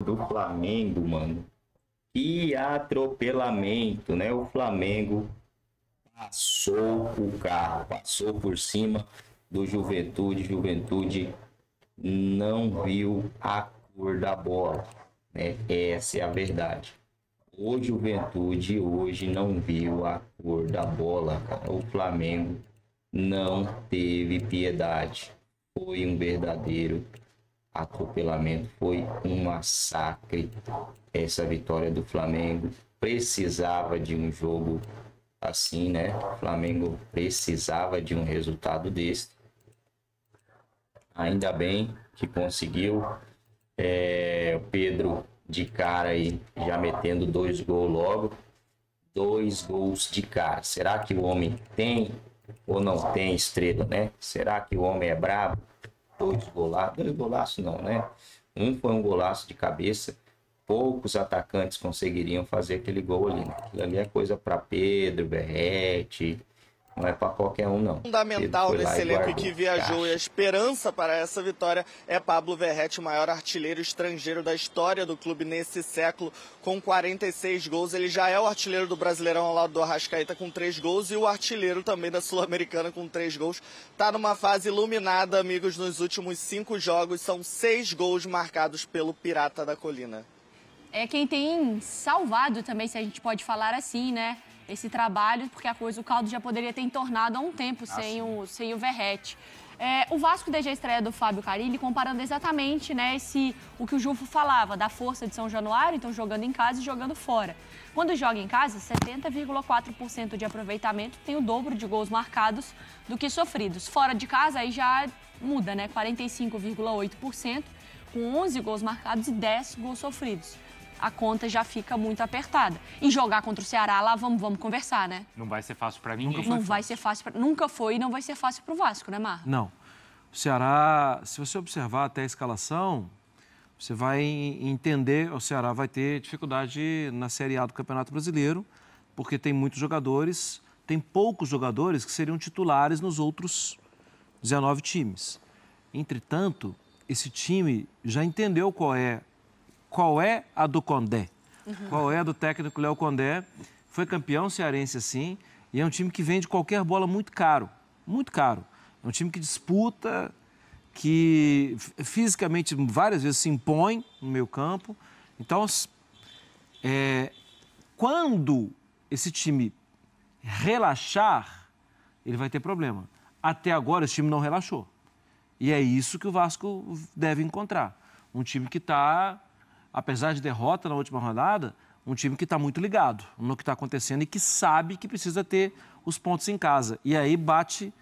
do Flamengo, mano. Que atropelamento, né? O Flamengo passou o carro, passou por cima do Juventude. Juventude não viu a cor da bola, né? Essa é a verdade. O Juventude hoje não viu a cor da bola, cara. O Flamengo não teve piedade. Foi um verdadeiro atropelamento, foi um massacre. Essa vitória do Flamengo precisava de um jogo assim, né? O Flamengo precisava de um resultado desse. Ainda bem que conseguiu. O Pedro de cara aí, já metendo 2 gols logo. 2 gols de cara. Será que o homem tem ou não tem estrela, né? Será que o homem é brabo? 2 golaços. 2 golaços não, né? Um foi um golaço de cabeça. Poucos atacantes conseguiriam fazer aquele gol ali, né? Aquilo ali é coisa para Pedro, Verratti, não é para qualquer um, não. Fundamental nesse elenco que viajou e a esperança para essa vitória é Pablo Verratti, o maior artilheiro estrangeiro da história do clube nesse século, com 46 gols. Ele já é o artilheiro do Brasileirão ao lado do Arrascaeta com 3 gols e o artilheiro também da Sul-Americana com 3 gols. Está numa fase iluminada, amigos, nos últimos 5 jogos. São 6 gols marcados pelo Pirata da Colina. É quem tem salvado também, se a gente pode falar assim, né? Esse trabalho, porque o caldo já poderia ter entornado há um tempo sem o Verratti. O Vasco, desde a estreia do Fábio Carille, comparando exatamente, né, o que o Jufo falava, da força de São Januário, então jogando em casa e jogando fora. Quando joga em casa, 70,4% de aproveitamento, tem o dobro de gols marcados do que sofridos. Fora de casa, aí já muda, né, 45,8%, com 11 gols marcados e 10 gols sofridos. A conta já fica muito apertada. E jogar contra o Ceará lá, vamos conversar, né? Não vai ser fácil para ninguém. Não vai ser fácil, nunca foi e não vai ser fácil para o Vasco, né, Mar? Não. O Ceará, se você observar até a escalação, você vai entender, o Ceará vai ter dificuldade na Série A do Campeonato Brasileiro, porque tem muitos jogadores, tem poucos jogadores que seriam titulares nos outros 19 times. Entretanto, esse time já entendeu qual é a do Condé, qual é a do técnico Léo Condé, foi campeão cearense assim, e é um time que vende qualquer bola muito caro, muito caro. É um time que disputa, que fisicamente várias vezes se impõe no meio campo. Então, quando esse time relaxar, ele vai ter problema. Até agora, esse time não relaxou. E é isso que o Vasco deve encontrar. Um time que está, apesar de derrota na última rodada, um time que está muito ligado no que está acontecendo e que sabe que precisa ter os pontos em casa. E aí bate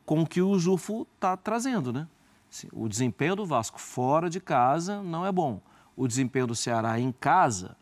com o que o Jufo está trazendo, né? O desempenho do Vasco fora de casa não é bom. O desempenho do Ceará em casa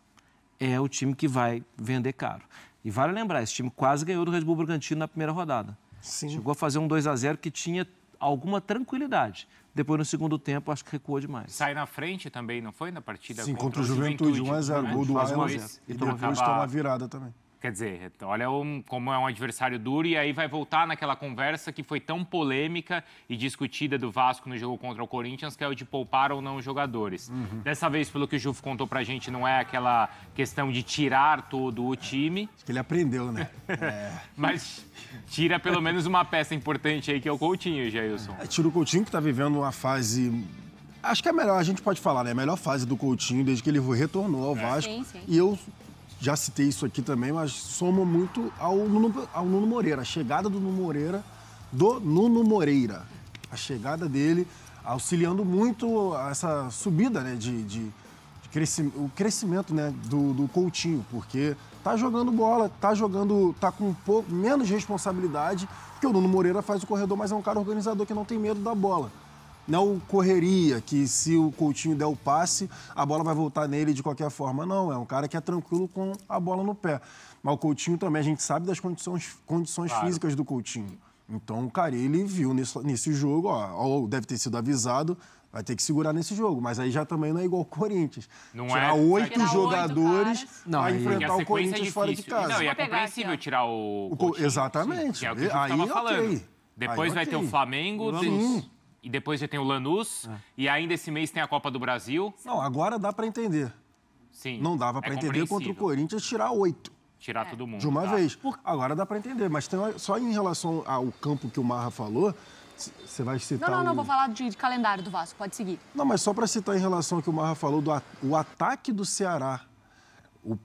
é o time que vai vender caro. E vale lembrar, esse time quase ganhou do Red Bull Bragantino na primeira rodada. Sim. Chegou a fazer um 2-0 que tinha alguma tranquilidade. Depois, no segundo tempo, acho que recuou demais. Sai na frente também, não foi? Na partida Sim, contra o Juventude, 1-0, gol do Alan. E depois toma a virada também. Quer dizer, olha como é um adversário duro, e aí vai voltar naquela conversa que foi tão polêmica e discutida do Vasco no jogo contra o Corinthians, que é o de poupar ou não os jogadores. Dessa vez, pelo que o Jufo contou pra gente, não é aquela questão de tirar todo o time. Acho que ele aprendeu, né? Mas tira pelo menos uma peça importante aí, que é o Coutinho, Jailson. Tira o Coutinho, que tá vivendo uma fase... Acho que é a melhor, a gente pode falar, né? A melhor fase do Coutinho desde que ele retornou ao Vasco. Sim. E eu já citei isso aqui também, mas somo muito ao Nuno Moreira. A chegada do Nuno Moreira. A chegada dele auxiliando muito essa subida, né, o crescimento, né, do Coutinho, porque tá jogando bola, tá com um pouco menos responsabilidade, porque o Nuno Moreira faz o corredor, mas é um cara organizador que não tem medo da bola. Não correria, que se o Coutinho der o passe, a bola vai voltar nele de qualquer forma. Não, é um cara que é tranquilo com a bola no pé. Mas o Coutinho também, a gente sabe das condições físicas do Coutinho. Então, o cara, ele viu nesse jogo, ó, deve ter sido avisado, vai ter que segurar nesse jogo. Mas aí já também não é igual o Corinthians. Não tirar 8 jogadores para enfrentar o Corinthians fora de casa. Não, e é compreensível tirar o Coutinho. Exatamente. Que é o que a gente estava falando. Okay. Depois vai ter o Flamengo... E depois já tem o Lanús, e ainda esse mês tem a Copa do Brasil. Não, agora dá para entender. Sim. Não dava para entender contra o Corinthians tirar 8. Tirar todo mundo. De uma vez. Agora dá para entender, mas só em relação ao campo que o Marra falou, você vai citar. Não, vou falar de calendário do Vasco, pode seguir. Não, mas só para citar em relação ao que o Marra falou, o ataque do Ceará. O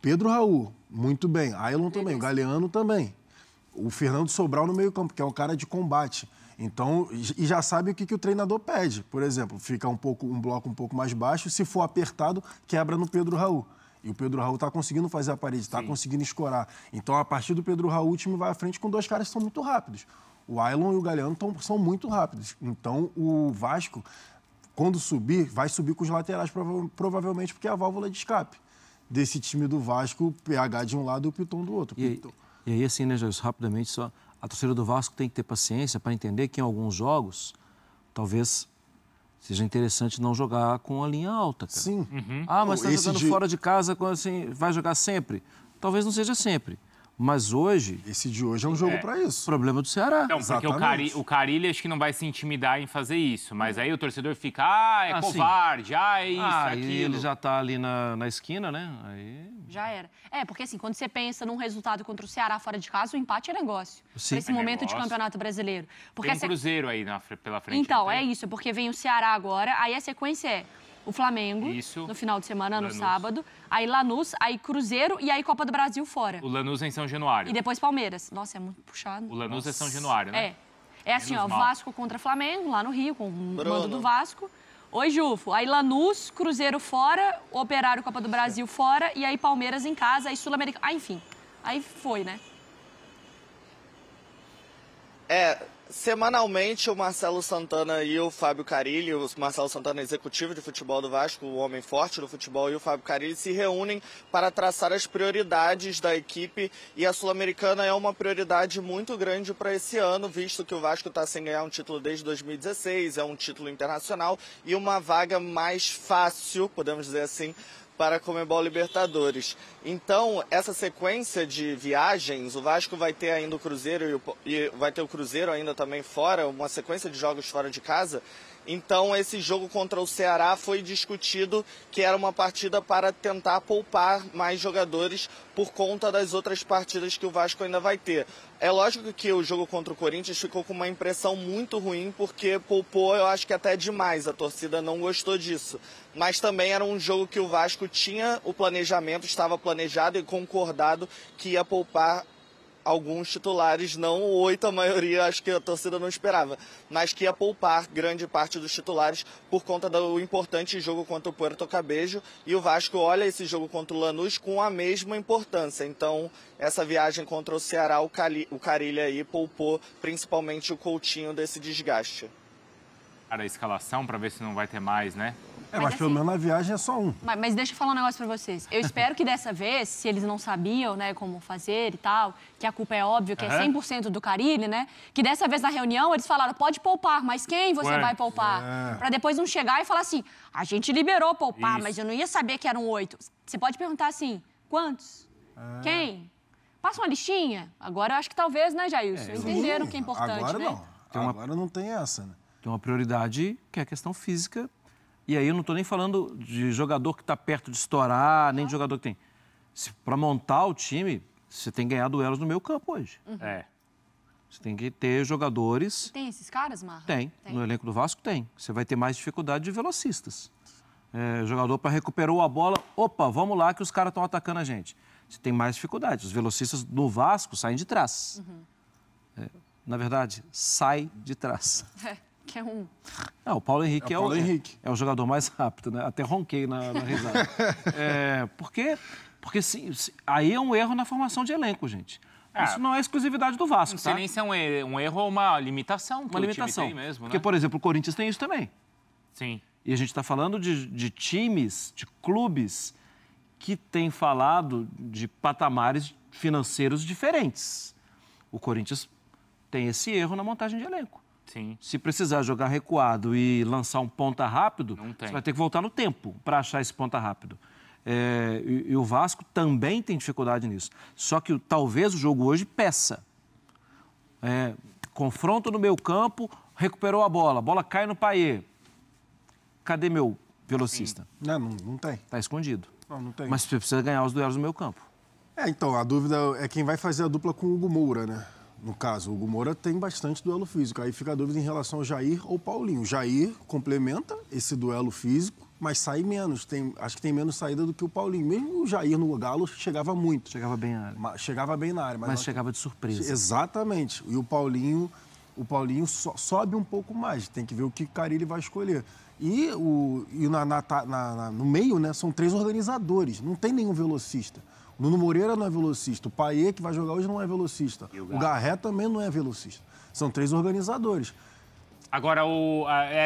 Pedro Raul, muito bem. Ailon também, o Galeano também. O Fernando Sobral no meio-campo, que é um cara de combate. Então, e já sabe o que o treinador pede. Por exemplo, fica um bloco um pouco mais baixo, se for apertado, quebra no Pedro Raul. E o Pedro Raul está conseguindo fazer a parede, está conseguindo escorar. Então, a partir do Pedro Raul, o time vai à frente com 2 caras que são muito rápidos. O Ailon e o Galeano são muito rápidos. Então, o Vasco, quando subir, vai subir com os laterais, provavelmente, porque é a válvula de escape desse time do Vasco, o PH de um lado e o Piton do outro. E aí, assim, né, Jair, rapidamente, só a torcida do Vasco tem que ter paciência para entender que em alguns jogos, talvez seja interessante não jogar com a linha alta, cara. Sim. Mas está jogando fora de casa, assim, vai jogar sempre? Talvez não seja sempre. Mas hoje... Esse de hoje é um jogo para isso. Problema do Ceará. Não, porque o Carilli acho que não vai se intimidar em fazer isso. Mas aí o torcedor fica, é covarde, é isso, aquilo. E ele já está ali na esquina, né? Aí... Já era. Porque assim, quando você pensa num resultado contra o Ceará fora de casa, o empate é negócio. Sim. Nesse momento de Campeonato Brasileiro. Porque tem um Cruzeiro aí pela frente. Então, é isso. Porque vem o Ceará agora, aí a sequência é o Flamengo, no final de semana, no sábado. Aí Lanús, aí Cruzeiro e aí Copa do Brasil fora. O Lanús é em São Januário. E depois Palmeiras. Nossa, é muito puxado. O Lanús é São Januário, né? É assim, Vasco contra Flamengo, lá no Rio, com o mando do Vasco. Oi, Jufo. Aí Lanús, Cruzeiro fora, Operário Copa do Brasil fora, e aí Palmeiras em casa, aí Sul-Americano. Enfim. Aí foi, né? Semanalmente, o Marcelo Santana e o Fábio Carilli, o Marcelo Santana, executivo de futebol do Vasco, o homem forte do futebol, e o Fábio Carilli se reúnem para traçar as prioridades da equipe. E a Sul-Americana é uma prioridade muito grande para esse ano, visto que o Vasco está sem ganhar um título desde 2016, é um título internacional e uma vaga mais fácil, podemos dizer assim, para a Conmebol Libertadores. Então, essa sequência de viagens, o Vasco vai ter ainda o Cruzeiro e vai ter o Cruzeiro ainda também fora, uma sequência de jogos fora de casa. Então, esse jogo contra o Ceará foi discutido que era uma partida para tentar poupar mais jogadores por conta das outras partidas que o Vasco ainda vai ter. É lógico que o jogo contra o Corinthians ficou com uma impressão muito ruim, porque poupou, eu acho que até demais, a torcida não gostou disso. Mas também era um jogo que o Vasco tinha o planejamento, estava planejado e concordado que ia poupar alguns titulares, não 8, a maioria acho que a torcida não esperava, mas que ia poupar grande parte dos titulares por conta do importante jogo contra o Puerto Cabello, e o Vasco olha esse jogo contra o Lanús com a mesma importância. Então, essa viagem contra o Ceará, o Carilli aí poupou principalmente o Coutinho desse desgaste. A escalação para ver se não vai ter mais, né? Mas pelo menos na viagem é só um. Mas deixa eu falar um negócio pra vocês. Eu espero que dessa vez, se eles não sabiam, né, como fazer e tal, que a culpa é óbvia, que é 100% do Carilli, né? Que dessa vez na reunião eles falaram, pode poupar, mas quem você vai poupar? Pra depois não chegar e falar assim, a gente liberou poupar, mas eu não ia saber que eram 8. Você pode perguntar assim, quantos? Quem? Passa uma listinha. Agora eu acho que talvez, né, Jailson? Entenderam que é importante, agora né? Agora não tem essa, né? Tem uma prioridade que é a questão física. E aí eu não estou nem falando de jogador que está perto de estourar, nem de jogador que tem. Para montar o time, você tem que ganhar duelos no meio campo hoje. Você tem que ter jogadores... Tem esses caras, Marra? Tem. No elenco do Vasco tem. Você vai ter mais dificuldade de velocistas. Jogador para recuperar a bola, opa, vamos lá que os caras estão atacando a gente. Você tem mais dificuldade. Os velocistas do Vasco saem de trás. Na verdade, sai de trás. Que é um... Não, o Paulo Henrique é o jogador mais rápido, né? Até ronquei na risada. Porque aí é um erro na formação de elenco, gente. Isso não é exclusividade do Vasco, não sei nem se é um erro ou uma limitação que o time tem mesmo, né? Porque, por exemplo, o Corinthians tem isso também. Sim. E a gente está falando de times, de clubes que têm falado de patamares financeiros diferentes. O Corinthians tem esse erro na montagem de elenco. Sim. Se precisar jogar recuado e lançar um ponta rápido, você vai ter que voltar no tempo para achar esse ponta rápido. E o Vasco também tem dificuldade nisso. Só que talvez o jogo hoje peça. Confronto no meio campo, recuperou a bola cai no Payet. Cadê meu velocista? Não tem. Tá escondido. Não tem. Mas você precisa ganhar os duelos no meio campo. Então, a dúvida é quem vai fazer a dupla com o Hugo Moura, né? No caso, o Hugo Moura tem bastante duelo físico. Aí fica a dúvida em relação ao Jair ou Paulinho. O Jair complementa esse duelo físico, mas sai menos. Acho que tem menos saída do que o Paulinho. Mesmo o Jair no Galo chegava muito. Chegava bem na área. Chegava bem na área. Mas chegava de surpresa. Exatamente. E o Paulinho sobe um pouco mais. Tem que ver o que o Carille vai escolher. E no meio, né, são 3 organizadores. Não tem nenhum velocista. O Nuno Moreira não é velocista. O Payet, que vai jogar hoje, não é velocista. O Garré também não é velocista. São 3 organizadores. Agora,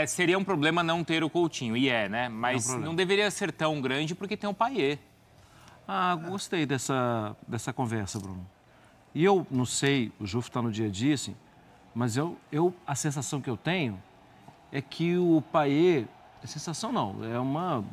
seria um problema não ter o Coutinho, e né? Mas não deveria ser tão grande porque tem o Payet. Gostei dessa conversa, Bruno. E eu não sei, o Jufo está no dia a dia, assim, mas a sensação que eu tenho é que o Payet... Sensação não, é uma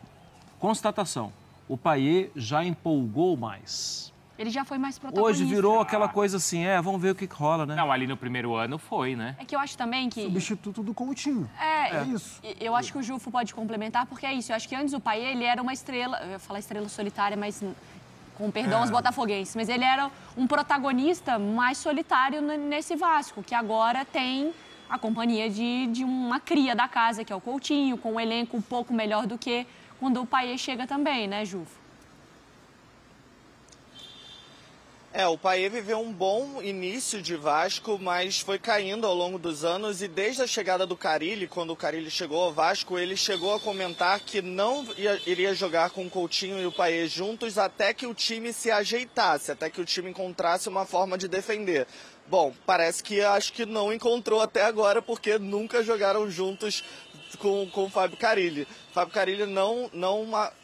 constatação. O Payet já empolgou mais. Ele já foi mais protagonista. Hoje virou aquela coisa assim, vamos ver o que rola, né? Não, ali no primeiro ano foi, né? É que eu acho também que... Substituto do Coutinho. É isso. Eu acho que o Jufo pode complementar, porque é isso. Eu acho que antes o Payet, ele era uma estrela... Eu ia falar estrela solitária, mas... Com perdão aos botafoguenses. Mas ele era um protagonista mais solitário nesse Vasco, que agora tem a companhia de uma cria da casa, que é o Coutinho, com um elenco um pouco melhor do que quando o Payet chega também, né, Jufo? O Payet viveu um bom início de Vasco, mas foi caindo ao longo dos anos e desde a chegada do Carille, quando o Carille chegou ao Vasco, ele chegou a comentar que não iria jogar com o Coutinho e o Payet juntos até que o time se ajeitasse, até que o time encontrasse uma forma de defender. Bom, parece que acho que não encontrou até agora, porque nunca jogaram juntos com o Fábio Carille. Fábio Carille não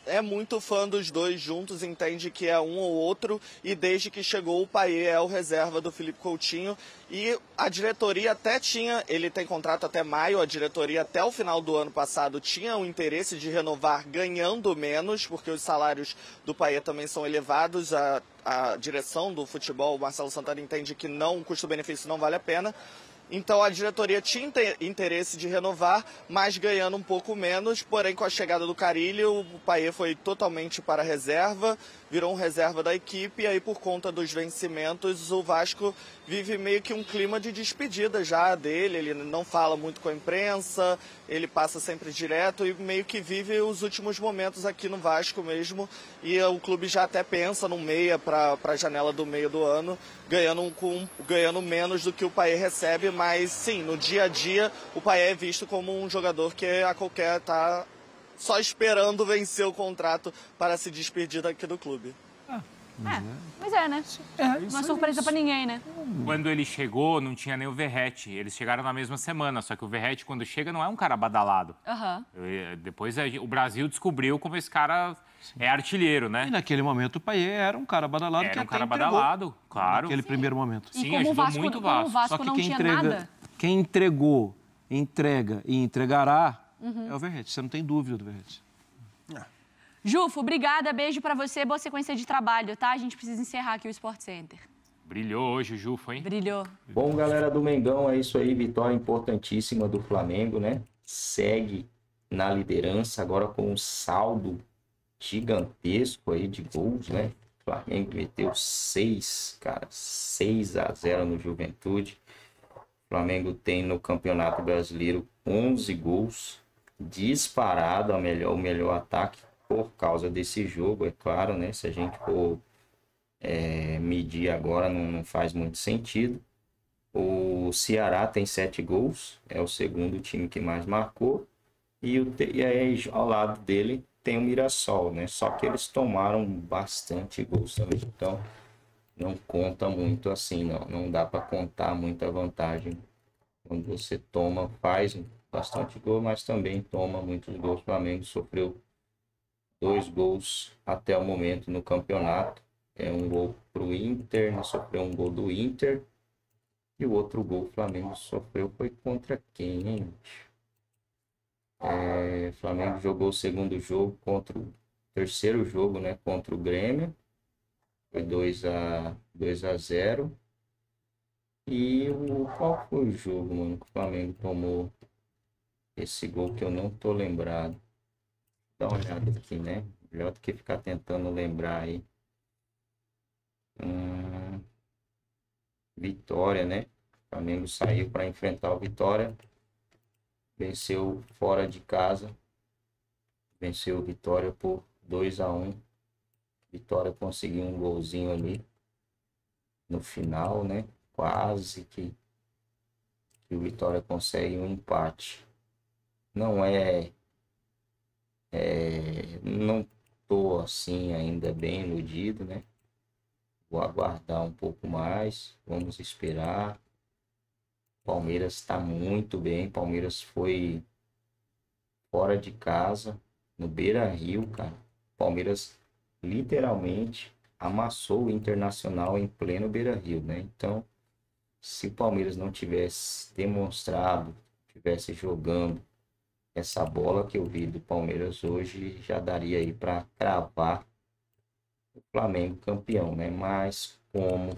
é muito fã dos dois juntos, entende que é um ou outro, e desde que chegou o Payet é o reserva do Felipe Coutinho. E a diretoria até tinha, ele tem contrato até maio, a diretoria até o final do ano passado tinha o interesse de renovar ganhando menos, porque os salários do Payet também são elevados, a direção do futebol, o Marcelo Santana, entende que o custo-benefício não vale a pena. Então a diretoria tinha interesse de renovar, mas ganhando um pouco menos. Porém, com a chegada do Carille, o Payet foi totalmente para a reserva, virou um reserva da equipe. E aí, por conta dos vencimentos, o Vasco vive meio que um clima de despedida já dele. Ele não fala muito com a imprensa, ele passa sempre direto e meio que vive os últimos momentos aqui no Vasco mesmo. E o clube já até pensa num meia para a janela do meio do ano, ganhando menos do que o Payet recebe. Mas sim, no dia a dia, o Payet é visto como um jogador que a qualquer tá só esperando vencer o contrato para se despedir daqui do clube. Mas né? Não é surpresa para ninguém, né? Quando ele chegou, não tinha nem o Verratti. Eles chegaram na mesma semana, só que o Verratti, quando chega, não é um cara badalado. Depois o Brasil descobriu como esse cara é artilheiro, né? E naquele momento o Payet era um cara badalado. Era um cara badalado, claro. Naquele primeiro momento. E como ajudou muito o Vasco. Como o Vasco não tinha nada. Quem entregou, entrega e entregará é o Verratti. Você não tem dúvida do Verratti. Jufo, obrigada, beijo pra você, boa sequência de trabalho, tá? A gente precisa encerrar aqui o Sport Center. Brilhou hoje o Jufo, hein? Brilhou. Bom, galera do Mengão, é isso aí, vitória importantíssima do Flamengo, né? Segue na liderança, agora com um saldo gigantesco aí de gols, né? O Flamengo meteu 6-0 no Juventude. O Flamengo tem no Campeonato Brasileiro 11 gols, disparado o melhor ataque por causa desse jogo, é claro, né? Se a gente for medir agora, não faz muito sentido. O Ceará tem 7 gols, é o segundo time que mais marcou. E aí, ao lado dele tem o Mirassol, né? Só que eles tomaram bastante gols também. Então, não conta muito assim, não. Não dá para contar muita vantagem. Quando você faz bastante gol, mas também toma muitos gols. O Flamengo sofreu 2 gols até o momento no campeonato. Um gol para o Inter, sofreu um gol do Inter. E o outro gol o Flamengo sofreu foi contra quem, hein? O Flamengo jogou o segundo jogo contra o terceiro jogo, né? Contra o Grêmio. Foi 2-0. E qual foi o jogo, mano, que o Flamengo tomou esse gol que eu não tô lembrado? Dá uma olhada aqui, né? Melhor do que ficar tentando lembrar aí. Vitória, né? O Flamengo saiu para enfrentar o Vitória. Venceu fora de casa. Venceu o Vitória por 2-1. Vitória conseguiu um golzinho ali no final, né? Quase que o Vitória consegue um empate. Não não tô assim ainda bem iludido, né? Vou aguardar um pouco mais, vamos esperar. Palmeiras está muito bem. Palmeiras foi fora de casa, no Beira-Rio, cara. Palmeiras literalmente amassou o Internacional em pleno Beira-Rio, né? Então, se o Palmeiras não tivesse demonstrado, tivesse jogando essa bola que eu vi do Palmeiras hoje, já daria aí para cravar o Flamengo campeão, né? Mas como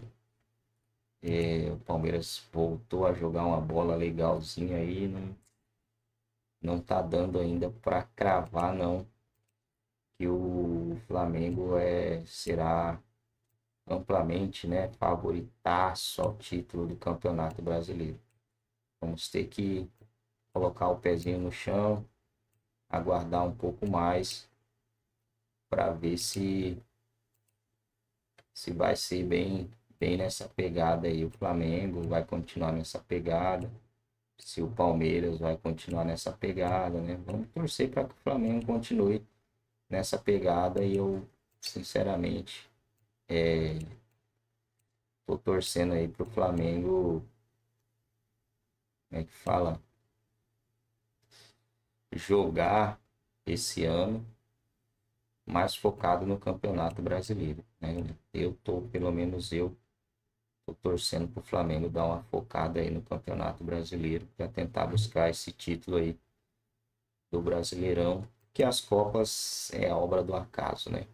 o Palmeiras voltou a jogar uma bola legalzinha aí, não tá dando ainda para cravar, não, que o Flamengo será amplamente, né, favoritaço ao título do Campeonato Brasileiro. Vamos ter que colocar o pezinho no chão, aguardar um pouco mais para ver se vai ser bem nessa pegada aí. O Flamengo vai continuar nessa pegada, se o Palmeiras vai continuar nessa pegada, né? Vamos torcer para que o Flamengo continue nessa pegada e eu, sinceramente, tô torcendo aí pro Flamengo, como é que fala? Jogar esse ano mais focado no Campeonato Brasileiro, né? Pelo menos eu tô torcendo pro Flamengo dar uma focada aí no Campeonato Brasileiro para tentar buscar esse título aí do Brasileirão, que as Copas é a obra do acaso, né?